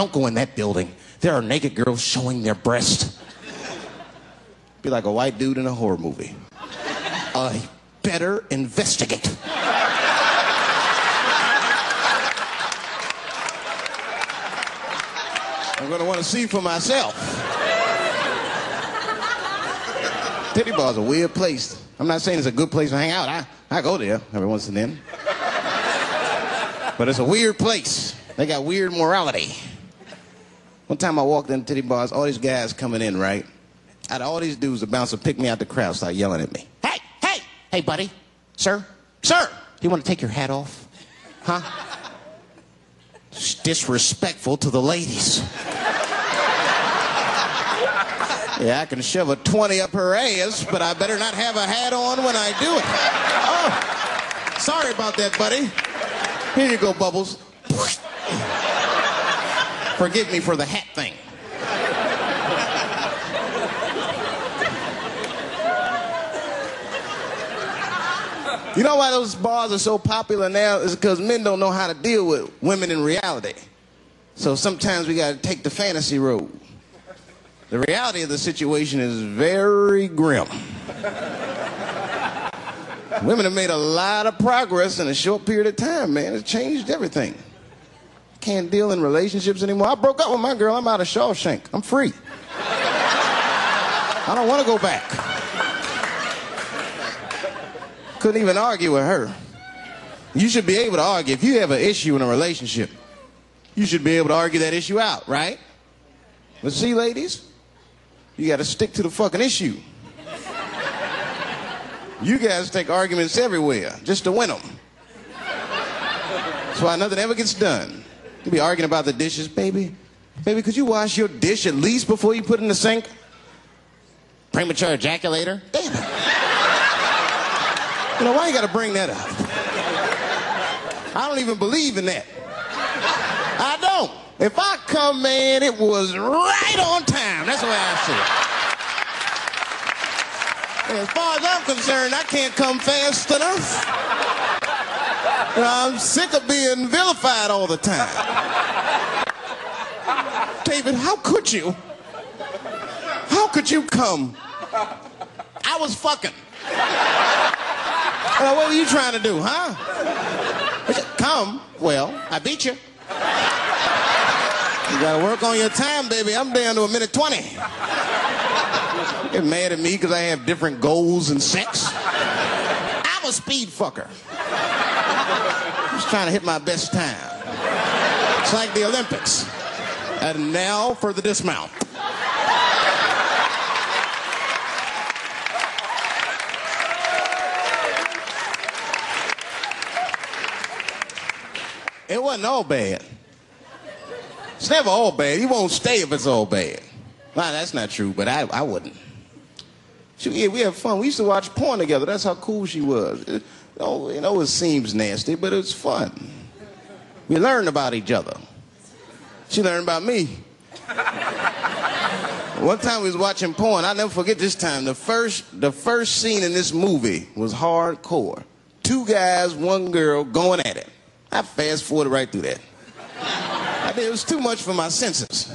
don't go in that building. There are naked girls showing their breast. Be like a white dude in a horror movie. Better investigate. I'm gonna want to see for myself. Titty bar's a weird place. I'm not saying it's a good place to hang out. I go there every once and then. But it's a weird place. They got weird morality. One time I walked into titty bars, all these guys coming in, right? Out of all these dudes, the bouncer picked me out the crowd, started yelling at me. Hey, buddy. Sir, you want to take your hat off? Huh? It's disrespectful to the ladies. Yeah, I can shove a 20 up her ass, but I better not have a hat on when I do it. Oh, sorry about that, buddy. Here you go, Bubbles. Forgive me for the hat thing. You know why those bars are so popular now? Is because men don't know how to deal with women in reality. So sometimes we got to take the fantasy road. The reality of the situation is very grim. Women have made a lot of progress in a short period of time, man. It's changed everything. Can't deal in relationships anymore. I broke up with my girl. I'm out of Shawshank. I'm free. I don't want to go back. Couldn't even argue with her. You should be able to argue. If you have an issue in a relationship, you should be able to argue that issue out, right? But see, ladies, you got to stick to the fucking issue. You guys take arguments everywhere just to win them. That's why nothing ever gets done. You be arguing about the dishes, baby. Baby, could you wash your dish at least before you put it in the sink? Premature ejaculator? Damn it. You know, why you gotta bring that up? I don't even believe in that. I don't. If I come, man, it was right on time. That's the way I see it. And as far as I'm concerned, I can't come fast enough. You know, I'm sick of being vilified all the time. David, how could you? How could you come? I was fucking. What were you trying to do, huh? Come. Well, I beat you. You gotta work on your time, baby. I'm down to a minute 20. Get mad at me because I have different goals in sex. I'm a speed fucker. Just trying to hit my best time. It's like the Olympics. And now for the dismount. It wasn't all bad. It's never all bad. You won't stay if it's all bad. Well, that's not true, but I wouldn't. Yeah, we have fun. We used to watch porn together. That's how cool she was. You know, it seems nasty, but it's fun. We learned about each other. She learned about me. One time we was watching porn. I'll never forget this time. The first scene in this movie was hardcore. 2 guys, 1 girl going at it. I fast forwarded right through that. It was too much for my senses.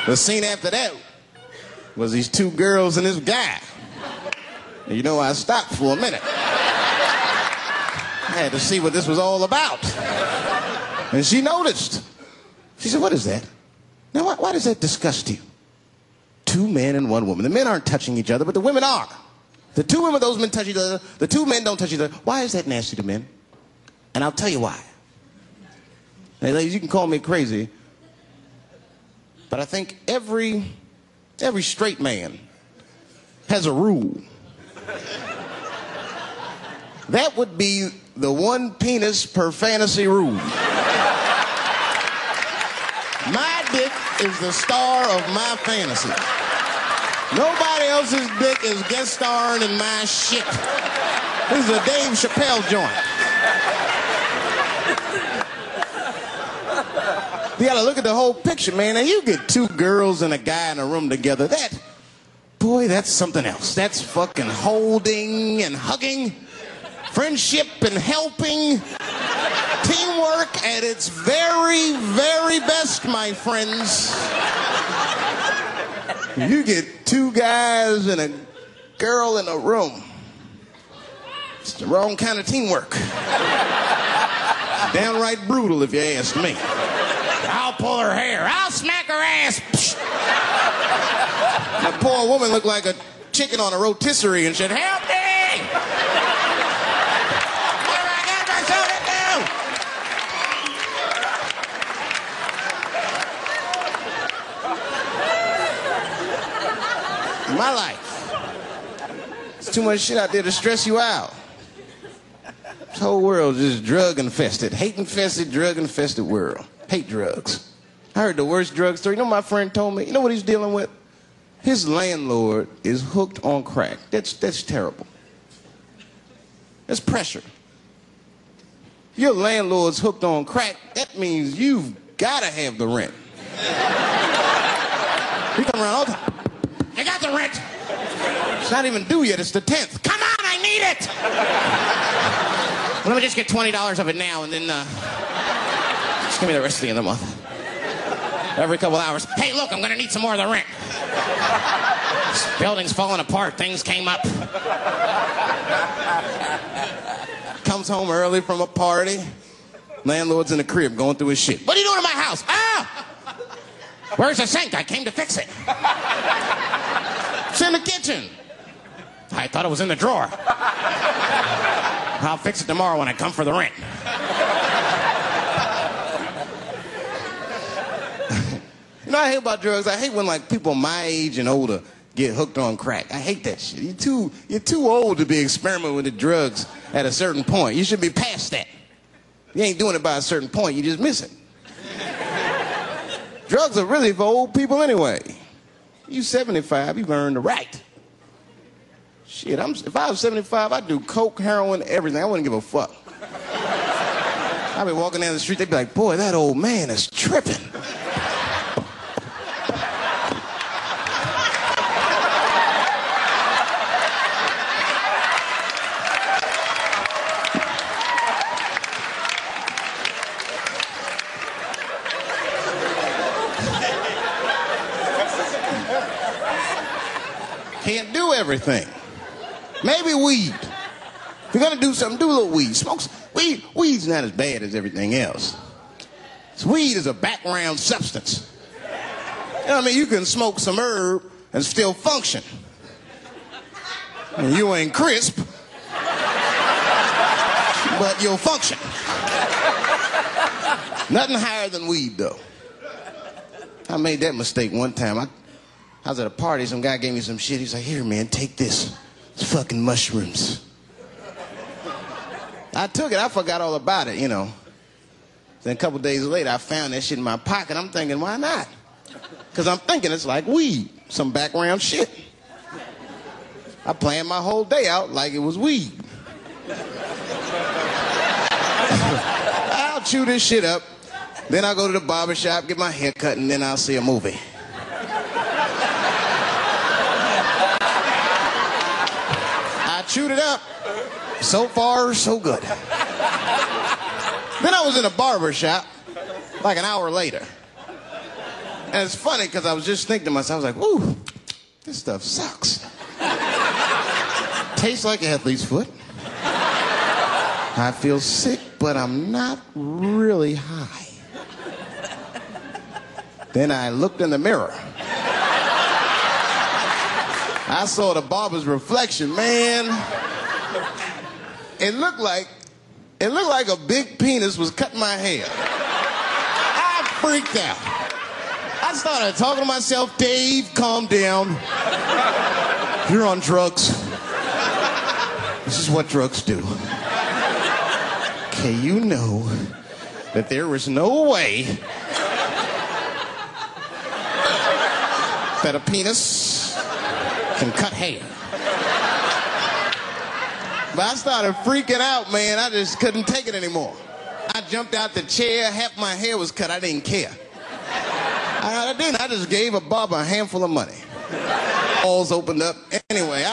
The scene after that was these 2 girls and this guy. And you know, I stopped for a minute. I had to see what this was all about. And she noticed. She said, "What is that? Now, why does that disgust you? 2 men and 1 woman. The men aren't touching each other, but the women are. The 2 women, those men touch each other. The 2 men don't touch each other. Why is that nasty to men? And I'll tell you why. Hey, ladies, you can call me crazy, but I think every straight man has a rule. That would be the 1 penis per fantasy rule. My dick is the star of my fantasy. Nobody else's dick is guest starring in my shit. This is a Dave Chappelle joint. You gotta look at the whole picture, man. And you get 2 girls and a guy in a room together. Boy, that's something else. That's fucking holding and hugging. friendship and helping, teamwork at its very, very best, my friends. You get two guys and a girl in a room. It's the wrong kind of teamwork. Downright brutal, if you ask me. I'll pull her hair. I'll smack her ass. The poor woman looked like a chicken on a rotisserie and said, "Help me! What have I got myself into?" My life. There's too much shit out there to stress you out. This whole world is just drug-infested. Hate-infested, drug-infested world. Hate drugs. I heard the worst drug story. You know what my friend told me? You know what he's dealing with? His landlord is hooked on crack. That's terrible. That's pressure. Your landlord's hooked on crack, that means you've got to have the rent. He come around all the time. "You got the rent." It's not even due yet. It's the 10th. "Come on, I need it." "Let me just get $20 of it now and then just give me the rest of the end of the month." Every couple hours, "Hey, look, I'm going to need some more of the rent. This building's falling apart. Things came up." Comes home early from a party. Landlord's in the crib going through his shit. "What are you doing in my house?" "Ah! Where's the sink? I came to fix it." "It's in the kitchen." "I thought it was in the drawer." "I'll fix it tomorrow when I come for the rent." You know what I hate about drugs? I hate when like people my age and older get hooked on crack. I hate that shit. You're too old to be experimenting with the drugs at a certain point. You should be past that. You ain't doing it by a certain point. You just miss it. Drugs are really for old people anyway. You 75, you've earned the right. Shit, if I was 75, I'd do coke, heroin, everything. I wouldn't give a fuck. I'd be walking down the street, they'd be like, "Boy, that old man is tripping." Can't do everything. Maybe weed. If you're gonna do something, do a little weed. Smoke some weed. Weed's not as bad as everything else. So weed is a background substance. You know what I mean? You can smoke some herb and still function. And you ain't crisp, but you'll function. Nothing higher than weed, though. I made that mistake one time. I was at a party, some guy gave me some shit. He's like, "Here, man, take this. It's fucking mushrooms." I took it. I forgot all about it, you know. Then a couple days later, I found that shit in my pocket. I'm thinking, why not? Because I'm thinking it's like weed, some background shit. I planned my whole day out like it was weed. I'll chew this shit up. Then I'll go to the barber shop, get my hair cut, and then I'll see a movie. Chewed it up. So far, so good. Then I was in a barber shop like an hour later. And it's funny because I was just thinking to myself, I was like, "Ooh, this stuff sucks. Tastes like athlete's foot. I feel sick, but I'm not really high." Then I looked in the mirror. I saw the barber's reflection, man. It looked like a big penis was cutting my hair. I freaked out. I started talking to myself, "Dave, calm down. You're on drugs. This is what drugs do. Okay, you know that there is no way that a penis can cut hair." But I started freaking out, man. I just couldn't take it anymore. I jumped out the chair. Half my hair was cut. I didn't care. I didn't. I just gave a barber a handful of money. Balls opened up. Anyway,